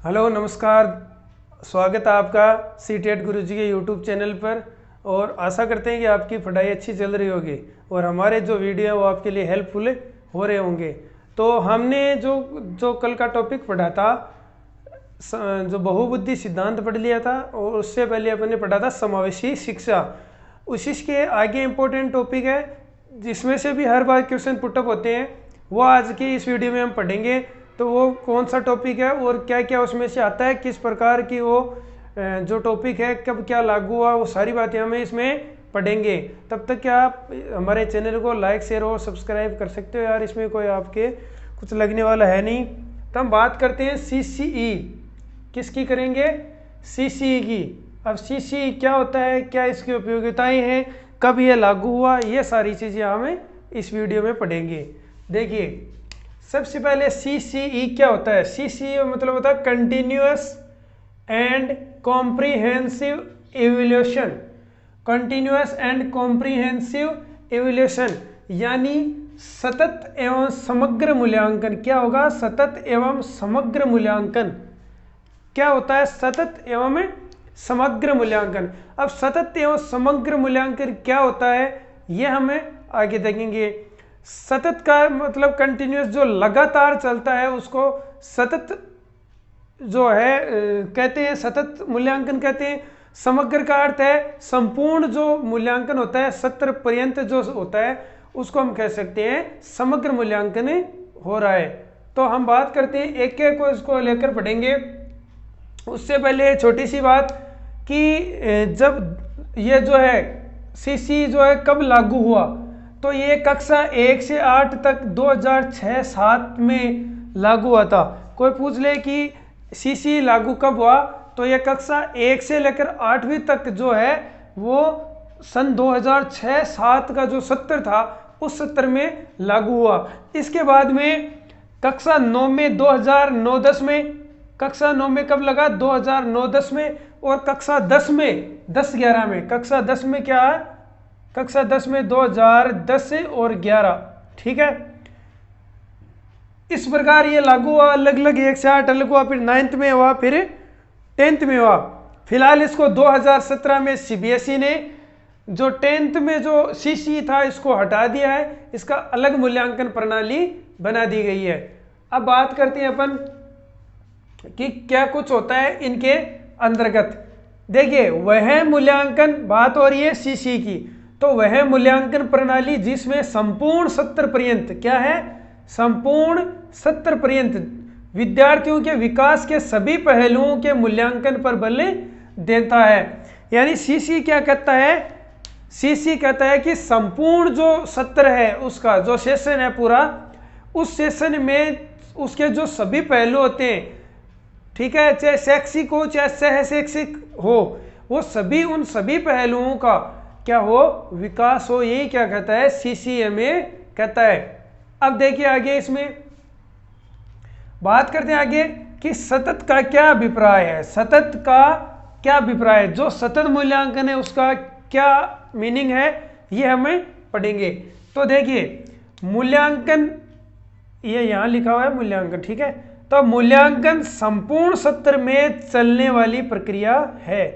Hello नमस्कार, स्वागत है आपका सीटेट गुरुजी के यूट्यूब चैनल पर। और आशा करते हैं कि आपकी पढ़ाई अच्छी चल रही होगी और हमारे जो वीडियो है वो आपके लिए हेल्पफुल हो रहे होंगे। तो हमने जो कल का टॉपिक पढ़ा था, जो बहुबुद्धि सिद्धांत पढ़ लिया था, और उससे पहले अपन ने पढ़ा था समावेशी शिक्षा। उसी के आगे इम्पोर्टेंट टॉपिक है जिसमें से भी हर बार क्वेश्चन पुटअप होते हैं, वो आज के इस वीडियो में हम पढ़ेंगे। तो वो कौन सा टॉपिक है और क्या क्या उसमें से आता है, किस प्रकार की वो जो टॉपिक है कब क्या लागू हुआ, वो सारी बातें हमें इसमें पढ़ेंगे। तब तक क्या आप हमारे चैनल को लाइक शेयर और सब्सक्राइब कर सकते हो यार, इसमें कोई आपके कुछ लगने वाला है नहीं। तो हम बात करते हैं CCE, किसकी करेंगे? CCE की। अब CCE क्या होता है, क्या इसकी उपयोगिताएं हैं, कब ये लागू हुआ, ये सारी चीज़ें हमें इस वीडियो में पढ़ेंगे। देखिए सबसे पहले CCE क्या होता है। CCE मतलब होता है continuous and comprehensive evaluation. Continuous and comprehensive evaluation यानी सतत एवं समग्र मूल्यांकन। क्या होगा? सतत एवं समग्र मूल्यांकन। क्या होता है? सतत एवं समग्र मूल्यांकन। अब सतत एवं समग्र मूल्यांकन क्या होता है ये हमें आगे देखेंगे। सतत का मतलब कंटिन्यूअस, जो लगातार चलता है उसको सतत जो है कहते हैं, सतत मूल्यांकन कहते हैं। समग्र का अर्थ है संपूर्ण जो मूल्यांकन होता है, सत्र पर्यंत जो होता है उसको हम कह सकते हैं समग्र मूल्यांकन हो रहा है। तो हम बात करते हैं, एक एक को इसको लेकर पढ़ेंगे। उससे पहले छोटी सी बात कि जब ये जो है CCE जो है कब लागू हुआ, तो ये कक्षा 1 से 8 तक 2006-07 में लागू हुआ था। कोई पूछ ले कि CCE लागू कब हुआ, तो ये कक्षा 1 से लेकर 8वीं तक जो है वो सन 2006-07 का जो सत्र था उस सत्र में लागू हुआ। इसके बाद में कक्षा 9 में 2009-10 में, कक्षा 9 में कब लगा? 2009-10 में। और कक्षा 10 में 10-11 में, कक्षा 10 में क्या है? कक्षा 10 में 2010 और 11। ठीक है, इस प्रकार ये लागू हुआ। अलग अलग 1 से 8 अलग हुआ, फिर 9th में हुआ, फिर 10th में हुआ। फिलहाल इसको 2017 में CBSE ने जो 10th में जो CCE था इसको हटा दिया है, इसका अलग मूल्यांकन प्रणाली बना दी गई है। अब बात करते हैं अपन कि क्या कुछ होता है इनके अंतर्गत। देखिए वह मूल्यांकन, बात हो रही है CCE की, तो वह मूल्यांकन प्रणाली जिसमें संपूर्ण सत्र पर्यंत, क्या है? संपूर्ण सत्र पर्यंत विद्यार्थियों के विकास के सभी पहलुओं के मूल्यांकन पर बल देता है। यानी CCE क्या कहता है? CCE कहता है कि संपूर्ण जो सत्र है उसका जो सेशन है पूरा, उस सेशन में उसके जो सभी पहलू होते हैं, ठीक है, चाहे शैक्षिक हो चाहे सह-शैक्षिक हो, वो सभी, उन सभी पहलुओं का क्या हो? विकास हो। यही क्या कहता है? CCE में कहता है। अब देखिए आगे इसमें बात करते हैं आगे कि सतत का क्या अभिप्राय है। सतत का क्या अभिप्राय है, जो सतत मूल्यांकन है उसका क्या मीनिंग है, ये हमें पढ़ेंगे। तो देखिए मूल्यांकन, ये यहाँ लिखा हुआ है मूल्यांकन, ठीक है। तो मूल्यांकन संपूर्ण सत्र में चलने वाली प्रक्रिया है।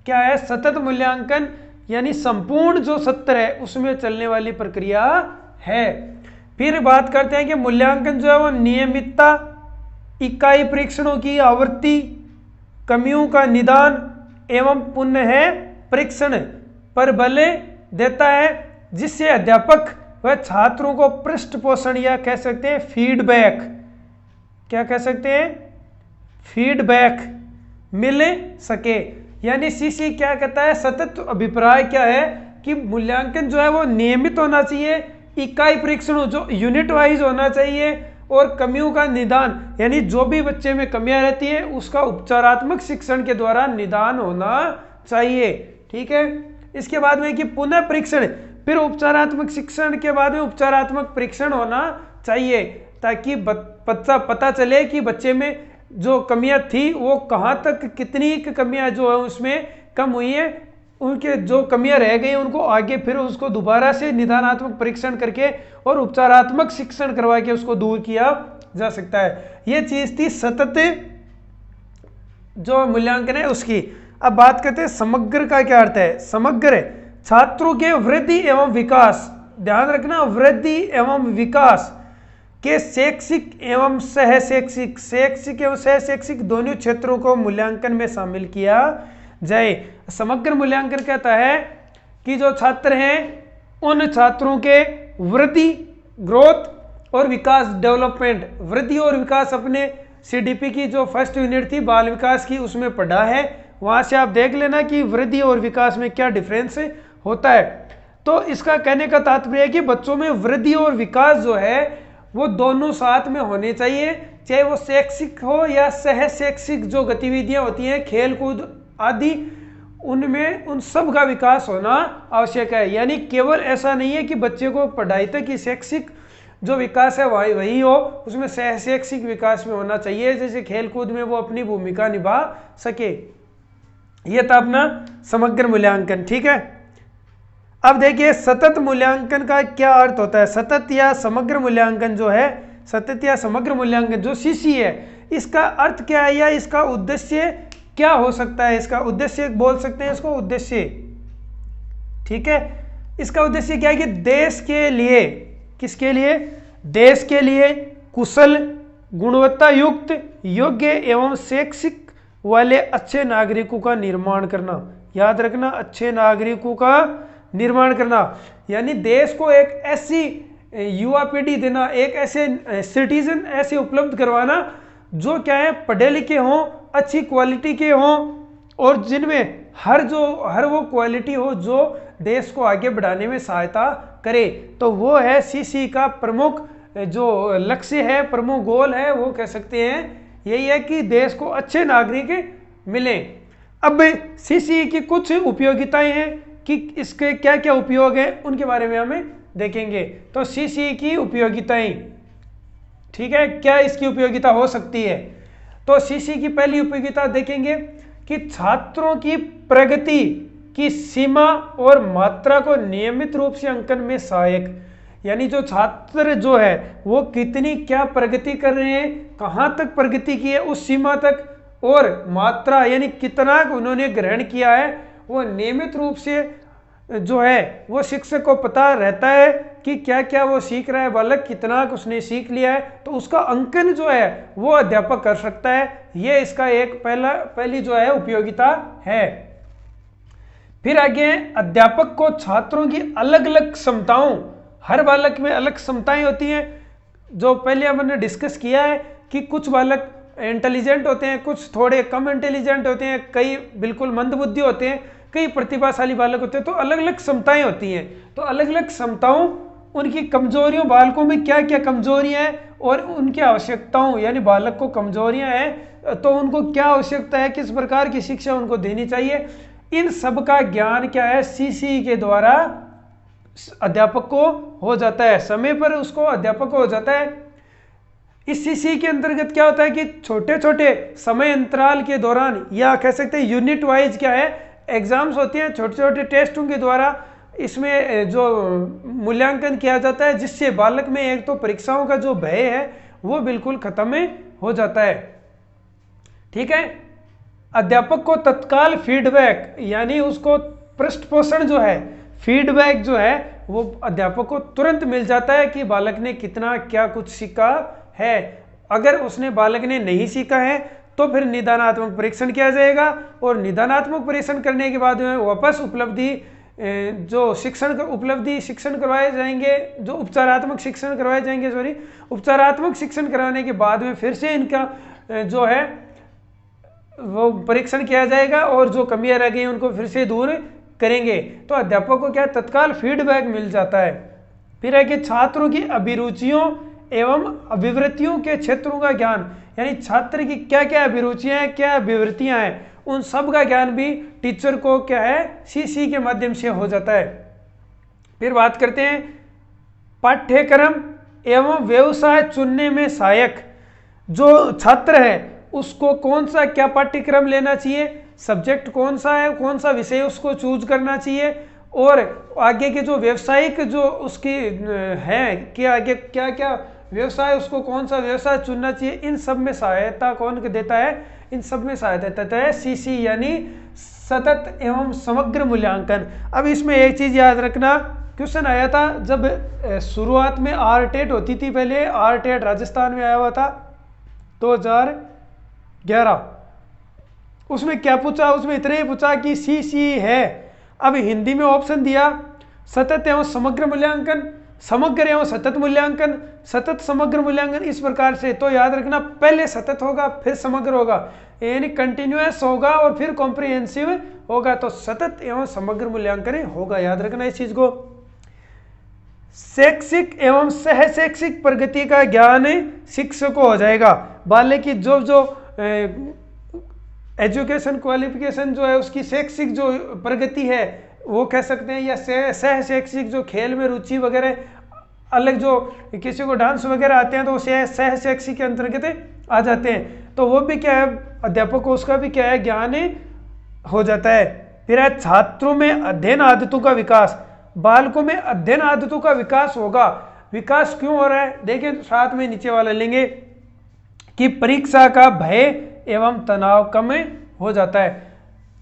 क्या है? सतत मूल्यांकन यानी संपूर्ण जो सत्र है उसमें चलने वाली प्रक्रिया है। फिर बात करते हैं कि मूल्यांकन जो है वो नियमितता, इकाई परीक्षणों की आवृत्ति, कमियों का निदान एवं पुनः परीक्षण पर बल देता है, जिससे अध्यापक व छात्रों को पृष्ठपोषण या कह सकते हैं फीडबैक, क्या कह सकते हैं? फीडबैक मिल सके। यानी CCE क्या कहता है? सतत अभिप्राय क्या है कि मूल्यांकन जो है वो नियमित होना चाहिए, इकाई परीक्षणों जो यूनिट वाइज होना चाहिए, और कमियों का निदान यानी जो भी बच्चे में कमियां रहती है उसका उपचारात्मक शिक्षण के द्वारा निदान होना चाहिए। ठीक है, इसके बाद में कि पुनः परीक्षण, फिर उपचारात्मक शिक्षण के बाद में उपचारात्मक परीक्षण होना चाहिए, ताकि बच्चा पता चले कि बच्चे में जो कमियां थी वो कहाँ तक, कितनी कमियां जो है उसमें कम हुई है, उनके जो कमियां रह गई उनको आगे फिर उसको दोबारा से निदानात्मक परीक्षण करके और उपचारात्मक शिक्षण करवा के उसको दूर किया जा सकता है। ये चीज थी सतत जो मूल्यांकन है उसकी। अब बात करते हैं समग्र का क्या अर्थ है। समग्र छात्रों के वृद्धि एवं विकास, ध्यान रखना, वृद्धि एवं विकास के शैक्षिक एवं सह शैक्षिक, शैक्षिक एवं सह शैक्षिक दोनों क्षेत्रों को मूल्यांकन में शामिल किया जाए। समग्र मूल्यांकन कहता है कि जो छात्र हैं उन छात्रों के वृद्धि, ग्रोथ और विकास, डेवलपमेंट, वृद्धि और विकास अपने सीडीपी की जो फर्स्ट यूनिट थी बाल विकास की उसमें पढ़ा है, वहां से आप देख लेना कि वृद्धि और विकास में क्या डिफरेंस होता है। तो इसका कहने का तात्पर्य है कि बच्चों में वृद्धि और विकास जो है वो दोनों साथ में होने चाहिए, चाहे वो शैक्षिक हो या सह शैक्षिक जो गतिविधियां होती हैं, खेल कूद आदि, उनमें उन सब का विकास होना आवश्यक है। यानी केवल ऐसा नहीं है कि बच्चे को पढ़ाई तक ही शैक्षिक जो विकास है वही हो, उसमें सह शैक्षिक विकास में होना चाहिए, जैसे खेल कूद में वो अपनी भूमिका निभा सके। यह था अपना समग्र मूल्यांकन। ठीक है, अब देखिए सतत मूल्यांकन का क्या अर्थ होता है। सतत या समग्र मूल्यांकन जो है, सतत या समग्र मूल्यांकन जो सीसी है, इसका अर्थ क्या है या इसका उद्देश्य क्या हो सकता है। इसका उद्देश्य बोल सकते हैं इसको उद्देश्य। ठीक है, इसका उद्देश्य क्या है कि देश के लिए, किसके लिए, देश के लिए कुशल, गुणवत्ता युक्त, योग्य एवं शैक्षिक वाले अच्छे नागरिकों का निर्माण करना। याद रखना, अच्छे नागरिकों का निर्माण करना, यानी देश को एक ऐसी युवा पीढ़ी देना, एक ऐसे सिटीजन ऐसे उपलब्ध करवाना जो क्या है पढ़े लिखे हों, अच्छी क्वालिटी के हों और जिनमें हर वो क्वालिटी हो जो देश को आगे बढ़ाने में सहायता करे। तो वो है सीसी का प्रमुख जो लक्ष्य है, प्रमुख गोल है, वो कह सकते हैं यही है कि देश को अच्छे नागरिक मिले। अब सीसी की कुछ उपयोगिताएं हैं कि इसके क्या क्या उपयोग है, उनके बारे में हमें देखेंगे। तो सीसी की उपयोगिताएं, ठीक है, क्या इसकी उपयोगिता हो सकती है। तो सीसी की पहली उपयोगिता देखेंगे कि छात्रों की प्रगति की सीमा और मात्रा को नियमित रूप से अंकन में सहायक, यानी जो छात्र जो है वो कितनी क्या प्रगति कर रहे हैं, कहाँ तक प्रगति की है, उस सीमा तक, और मात्रा यानी कितना उन्होंने ग्रहण किया है, वो नियमित रूप से जो है वो शिक्षक को पता रहता है कि क्या क्या वो सीख रहा है बालक, कितना उसने सीख लिया है, तो उसका अंकन जो है वो अध्यापक कर सकता है। ये इसका एक पहली जो है उपयोगिता है। फिर आगे अध्यापक को छात्रों की अलग अलग क्षमताओं, हर बालक में अलग क्षमताएं होती हैं, जो पहले हमने डिस्कस किया है कि कुछ बालक इंटेलिजेंट होते हैं, कुछ थोड़े कम इंटेलिजेंट होते हैं, कई बिल्कुल मंदबुद्धि होते हैं, कई प्रतिभाशाली बालक होते हैं। तो अलग अलग क्षमताएं होती हैं। तो अलग अलग क्षमताओं, उनकी कमजोरियों, बालकों में क्या क्या कमजोरियां हैं और उनकी आवश्यकताओं, यानी बालक को कमजोरियां हैं तो उनको क्या आवश्यकता है, किस प्रकार की शिक्षा उनको देनी चाहिए, इन सब का ज्ञान क्या है सीसी के द्वारा अध्यापक को हो जाता है, समय पर उसको अध्यापक को हो जाता है। इस सीसी के अंतर्गत क्या होता है कि छोटे छोटे समय अंतराल के दौरान, या कह सकते हैं यूनिट वाइज क्या है एग्जाम्स होते हैं, छोटे छोटे टेस्टों के द्वारा इसमें जो मूल्यांकन किया जाता है, जिससे बालक में एक तो परीक्षाओं का जो भय है वो बिल्कुल खत्म हो जाता है। ठीक है, अध्यापक को तत्काल फीडबैक, यानी उसको पृष्ठ पोषण जो है, फीडबैक जो है वो अध्यापक को तुरंत मिल जाता है कि बालक ने कितना क्या कुछ सीखा है। अगर उसने बालक ने नहीं सीखा है तो फिर निदानात्मक परीक्षण किया जाएगा, और निदानात्मक परीक्षण करने के बाद में वापस जो शिक्षण करवाए जाएंगे, जो उपचारात्मक शिक्षण करवाए जाएंगे, उपचारात्मक शिक्षण करवाने के बाद में फिर से इनका जो है वो परीक्षण किया जाएगा और जो कमियां रह गई उनको फिर से दूर करेंगे। तो अध्यापक को क्या तत्काल फीडबैक मिल जाता है। फिर है कि छात्रों की अभिरुचियों एवं अभिवृत्तियों के क्षेत्रों का ज्ञान, यानी छात्र की क्या क्या अभिरुचियां हैं, क्या अभिवृत्तियां हैं, उन सब का ज्ञान भी टीचर को क्या है सीसी के माध्यम से हो जाता है। फिर बात करते हैं पाठ्यक्रम एवं व्यवसाय चुनने में सहायक, जो छात्र है उसको कौन सा क्या पाठ्यक्रम लेना चाहिए, सब्जेक्ट कौन सा है, कौन सा विषय उसको चूज करना चाहिए, और आगे के जो व्यवसायिक जो उसकी है कि आगे क्या क्या व्यवसाय, उसको कौन सा व्यवसाय चुनना चाहिए, इन सब में सहायता कौन देता है, इन सब में सहायता देता है सीसी यानी सतत एवं समग्र मूल्यांकन। अब इसमें एक चीज याद रखना, क्वेश्चन आया था जब शुरुआत में आरटेट होती थी, पहले आरटेट राजस्थान में आया हुआ था 2011, उसमें क्या पूछा, उसमें इतना ही पूछा कि सीसी है। अब हिंदी में ऑप्शन दिया सतत एवं समग्र मूल्यांकन, समग्र एवं सतत मूल्यांकन, सतत समग्र मूल्यांकन, इस प्रकार से। तो याद रखना पहले सतत होगा फिर समग्र होगा, यानी कंटिन्यूअस होगा और फिर कॉम्प्रिहेंसिव होगा, तो सतत एवं समग्र मूल्यांकन होगा, याद रखना इस चीज को। शैक्षिक एवं सह शैक्षिक प्रगति का ज्ञान शिक्षक को हो जाएगा। बालक की जो एजुकेशन क्वालिफिकेशन जो है, उसकी शैक्षिक जो प्रगति है वो कह सकते हैं, या सह शैक्षिक जो खेल में रुचि वगैरह, अलग जो किसी को डांस वगैरह आते हैं तो वो सह शैक्षिक के अंतर्गत आ जाते हैं, तो वो भी क्या है, अध्यापक को उसका भी क्या है, ज्ञान हो जाता है। फिर है छात्रों में अध्ययन आदतों का विकास, बालकों में अध्ययन आदतों का विकास होगा। विकास क्यों हो रहा है, देखिए साथ में नीचे वाला लेंगे कि परीक्षा का भय एवं तनाव कम हो जाता है।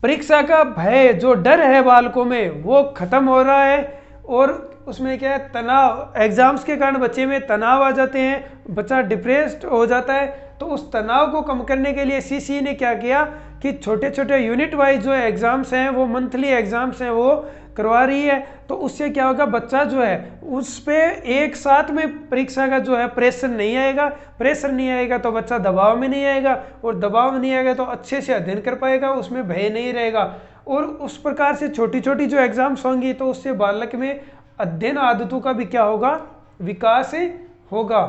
परीक्षा का भय, जो डर है बालकों में, वो खत्म हो रहा है, और उसमें क्या है, तनाव, एग्जाम्स के कारण बच्चे में तनाव आ जाते हैं, बच्चा डिप्रेस्ड हो जाता है। तो उस तनाव को कम करने के लिए सीसी ने क्या किया कि छोटे छोटे यूनिट वाइज जो एग्जाम्स हैं, वो मंथली एग्जाम्स हैं वो करवा रही है। तो उससे क्या होगा, बच्चा जो है उस पे एक साथ में परीक्षा का जो है प्रेशर नहीं आएगा, प्रेशर नहीं आएगा तो बच्चा दबाव में नहीं आएगा, और दबाव में नहीं आएगा तो अच्छे से अध्ययन कर पाएगा, उसमें भय नहीं रहेगा। और उस प्रकार से छोटी छोटी जो एग्जाम्स होंगी तो उससे बालक में अध्ययन आदतों का भी क्या होगा, विकास होगा।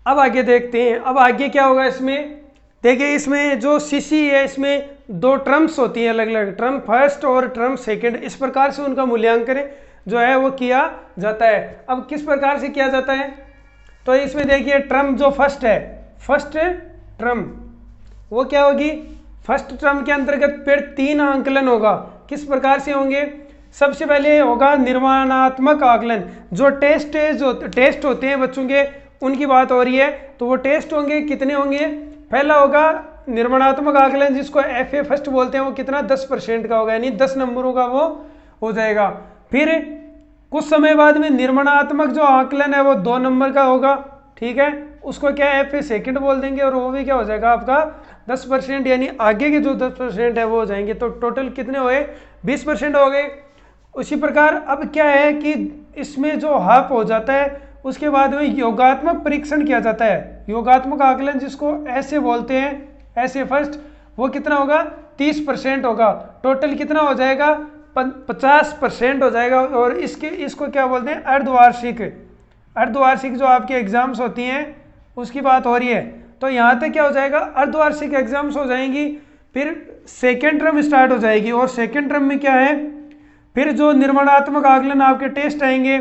अब आगे देखते हैं, अब आगे क्या होगा इसमें, देखिए इसमें जो सीसी है इसमें दो टर्म्स होती है, अलग अलग टर्म फर्स्ट और टर्म सेकंड, इस प्रकार से उनका मूल्यांकन जो है वो किया जाता है। अब किस प्रकार से किया जाता है, तो इसमें देखिए टर्म जो फर्स्ट है, फर्स्ट टर्म वो क्या होगी, फर्स्ट टर्म के अंतर्गत फिर 3 आंकलन होगा। किस प्रकार से होंगे, सबसे पहले होगा निर्माणात्मक आकलन, जो टेस्ट होते हैं बच्चों के, उनकी बात हो रही है, तो वो टेस्ट होंगे, कितने होंगे, पहला होगा निर्माणात्मक आकलन जिसको FA फर्स्ट बोलते हैं, वो कितना 10% का होगा, यानी 10 नंबरों का वो हो जाएगा। फिर कुछ समय बाद में निर्माणात्मक जो आकलन है वो 2 नंबर का होगा, ठीक है, उसको क्या FA सेकंड बोल देंगे, और वो भी क्या हो जाएगा आपका 10%, यानी आगे के जो 10% है वो हो जाएंगे, तो टोटल कितने हुए, 20% हो गए। उसी प्रकार अब क्या है कि इसमें जो हाफ हो जाता है, उसके बाद में योगात्मक परीक्षण किया जाता है, योगात्मक आकलन जिसको ऐसे बोलते हैं, ऐसे फर्स्ट, वो कितना होगा 30% होगा, टोटल कितना हो जाएगा 50% हो जाएगा। और इसको क्या बोलते हैं, अर्धवार्षिक, अर्धवार्षिक जो आपकी एग्जाम्स होती हैं उसकी बात हो रही है। तो यहाँ तक क्या हो जाएगा, अर्धवार्षिक एग्जाम्स हो जाएंगी, फिर सेकेंड टर्म स्टार्ट हो जाएगी, और सेकेंड टर्म में क्या है, फिर जो निर्माणात्मक आकलन आपके टेस्ट आएंगे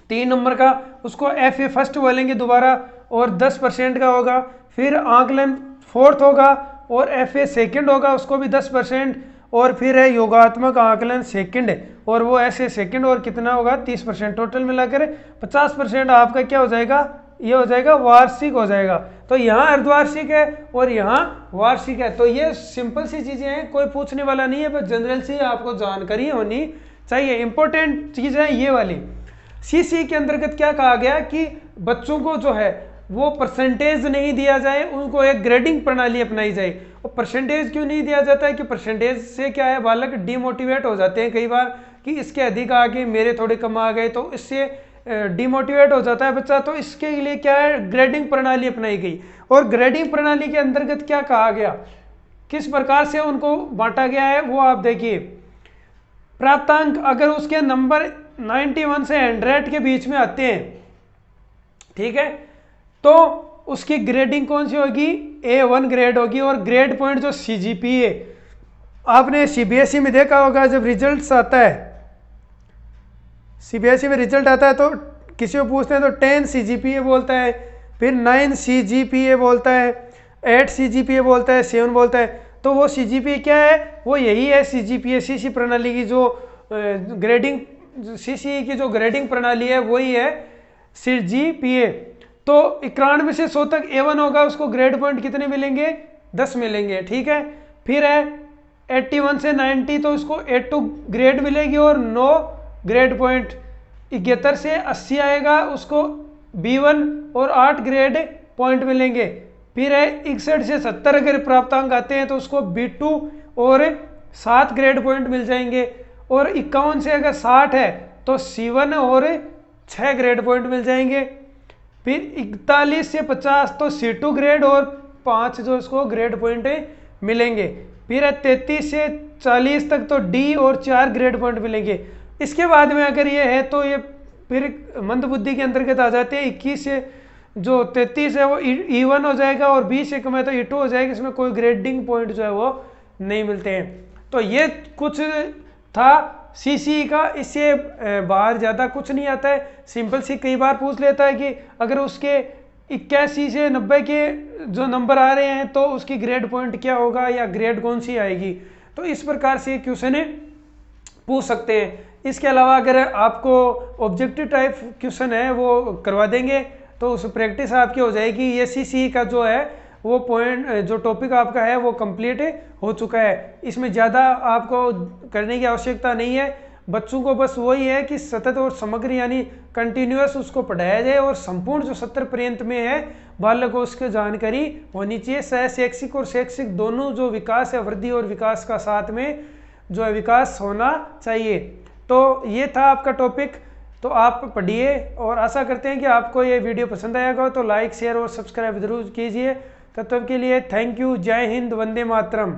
3 नंबर का, उसको FA फर्स्ट बोलेंगे दोबारा, और 10% का होगा। फिर आकलन फोर्थ होगा और FA सेकंड होगा, उसको भी 10%, और फिर है योगात्मक आकलन सेकंड, और वो ऐसे सेकंड, और कितना होगा 30%, टोटल मिलाकर 50% आपका क्या हो जाएगा, ये हो जाएगा वार्षिक हो जाएगा। तो यहाँ अर्धवार्षिक है और यहाँ वार्षिक है। तो ये सिंपल सी चीजें हैं, कोई पूछने वाला नहीं है, बस जनरल सी आपको जानकारी होनी चाहिए। इंपॉर्टेंट चीज है ये वाली। सीसी के अंतर्गत क्या कहा गया कि बच्चों को जो है वो परसेंटेज नहीं दिया जाए, उनको एक ग्रेडिंग प्रणाली अपनाई जाए। और परसेंटेज क्यों नहीं दिया जाता है कि परसेंटेज से क्या है, बालक डिमोटिवेट हो जाते हैं कई बार कि इसके अधिक आ गए, मेरे थोड़े कम आ गए, तो इससे डिमोटिवेट हो जाता है बच्चा। तो इसके लिए क्या है, ग्रेडिंग प्रणाली अपनाई गई। और ग्रेडिंग प्रणाली के अंतर्गत क्या कहा गया, किस प्रकार से उनको बांटा गया है वो आप देखिए। प्राप्तांक अगर उसके नंबर 91 से 100 के बीच में आते हैं, ठीक है, तो उसकी ग्रेडिंग कौन सी होगी, A1 ग्रेड होगी। और ग्रेड पॉइंट जो CGPA आपने CBSE में देखा होगा, जब रिजल्ट्स आता है, CBSE में रिजल्ट आता है तो किसी को पूछते हैं तो 10 CGPA बोलता है, फिर 9 CGPA बोलता है, 8 CGPA बोलता है, 7 बोलता है। तो वो CGPA क्या है, वो यही है CGPA, सीसी प्रणाली की जो ग्रेडिंग, CCE की जो ग्रेडिंग प्रणाली है वही है CGPA। तो 91 से 100 तक A1 होगा, उसको ग्रेड पॉइंट कितने मिलेंगे? 10 मिलेंगे, ठीक है। फिर है 81 से 90, तो उसको A2 ग्रेड मिलेगी और 9 ग्रेड पॉइंट। 71 से 80 आएगा, उसको B1 और 8 ग्रेड पॉइंट मिलेंगे। फिर है 61 से 70 अगर प्राप्तांक आते हैं तो उसको B2 और 7 ग्रेड पॉइंट मिल जाएंगे। और 51 से अगर 60 है तो C1 और 6 ग्रेड पॉइंट मिल जाएंगे। फिर 41 से 50 तो C2 ग्रेड और 5 जो इसको ग्रेड पॉइंट मिलेंगे। फिर है 33 से 40 तक तो D और 4 ग्रेड पॉइंट मिलेंगे। इसके बाद में अगर ये है तो ये फिर मंदबुद्धि के अंतर्गत आ जाते हैं। 21 से जो 33 है वो E1 हो जाएगा और 20 से कम है तो E2 हो जाएगा। इसमें कोई ग्रेडिंग पॉइंट जो है वो नहीं मिलते हैं। तो ये कुछ था CCE का, इससे बाहर ज़्यादा कुछ नहीं आता है। सिंपल सी कई बार पूछ लेता है कि अगर उसके 81 से 90 के जो नंबर आ रहे हैं तो उसकी ग्रेड पॉइंट क्या होगा या ग्रेड कौन सी आएगी। तो इस प्रकार से क्वेश्चन पूछ सकते हैं। इसके अलावा अगर आपको ऑब्जेक्टिव टाइप क्वेश्चन है वो करवा देंगे तो उस प्रैक्टिस आपकी हो जाएगी। ये CCE का जो है वो पॉइंट जो टॉपिक आपका है वो कंप्लीट हो चुका है। इसमें ज़्यादा आपको करने की आवश्यकता नहीं है। बच्चों को बस वही है कि सतत और समग्र यानी कंटिन्यूअस उसको पढ़ाया जाए और संपूर्ण जो 70 पर्यंत में है बालक को उसकी जानकारी होनी चाहिए। शैक्षिक और शैक्षिक दोनों जो विकास है, वृद्धि और विकास का साथ में जो है विकास होना चाहिए। तो ये था आपका टॉपिक, तो आप पढ़िए और आशा करते हैं कि आपको ये वीडियो पसंद आएगा। तो लाइक, शेयर और सब्सक्राइब जरूर कीजिए। तब तक के लिए थैंक यू। जय हिंद, वंदे मातरम।